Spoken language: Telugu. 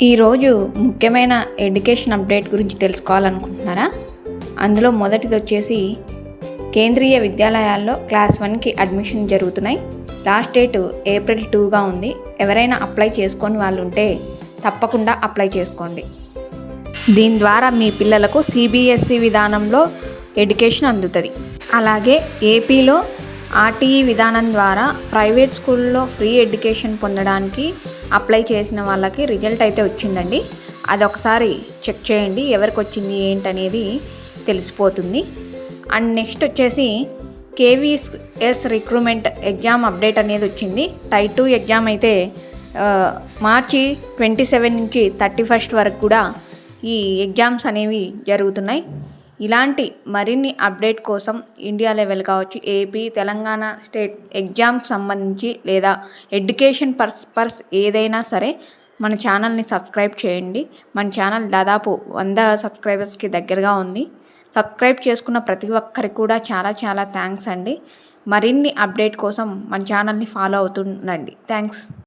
ఈరోజు ముఖ్యమైన ఎడ్యుకేషన్ అప్డేట్ గురించి తెలుసుకోవాలనుకుంటున్నారా? అందులో మొదటిది వచ్చేసి కేంద్రీయ విద్యాలయాల్లో క్లాస్ 1కి అడ్మిషన్ జరుగుతున్నాయి. లాస్ట్ డేట్ ఏప్రిల్ 2గా ఉంది. ఎవరైనా అప్లై చేసుకొని వాళ్ళు ఉంటే తప్పకుండా అప్లై చేసుకోండి. దీని ద్వారా మీ పిల్లలకు సిబిఎస్ఈ విధానంలో ఎడ్యుకేషన్ అందుతుంది. అలాగే ఏపీలో ఆర్టీఈ విధానం ద్వారా ప్రైవేట్ స్కూల్లో ఫ్రీ ఎడ్యుకేషన్ పొందడానికి అప్లై చేసిన వాళ్ళకి రిజల్ట్ అయితే వచ్చిందండి. అది ఒకసారి చెక్ చేయండి, ఎవరికి వచ్చింది ఏంటనేది తెలిసిపోతుంది. అండ్ నెక్స్ట్ వచ్చేసి కేవీఎస్ రిక్రూట్మెంట్ ఎగ్జామ్ అప్డేట్ అనేది వచ్చింది. టైప్ 2 ఎగ్జామ్ అయితే మార్చి 27 నుంచి 31 వరకు కూడా ఈ ఎగ్జామ్స్ అనేవి జరుగుతున్నాయి. ఇలాంటి మరిన్ని అప్డేట్ కోసం ఇండియా లెవెల్ కావచ్చు, ఏపీ, తెలంగాణ స్టేట్ ఎగ్జామ్స్ సంబంధించి లేదా ఎడ్యుకేషన్ పర్పస్ ఏదైనా సరే మన ఛానల్ని సబ్స్క్రైబ్ చేయండి. మన ఛానల్ దాదాపు 100 సబ్స్క్రైబర్స్కి దగ్గరగా ఉంది. సబ్స్క్రైబ్ చేసుకున్న ప్రతి ఒక్కరికి కూడా చాలా చాలా థ్యాంక్స్ అండి. మరిన్ని అప్డేట్ కోసం మన ఛానల్ని ఫాలో అవుతుండండి. థ్యాంక్స్.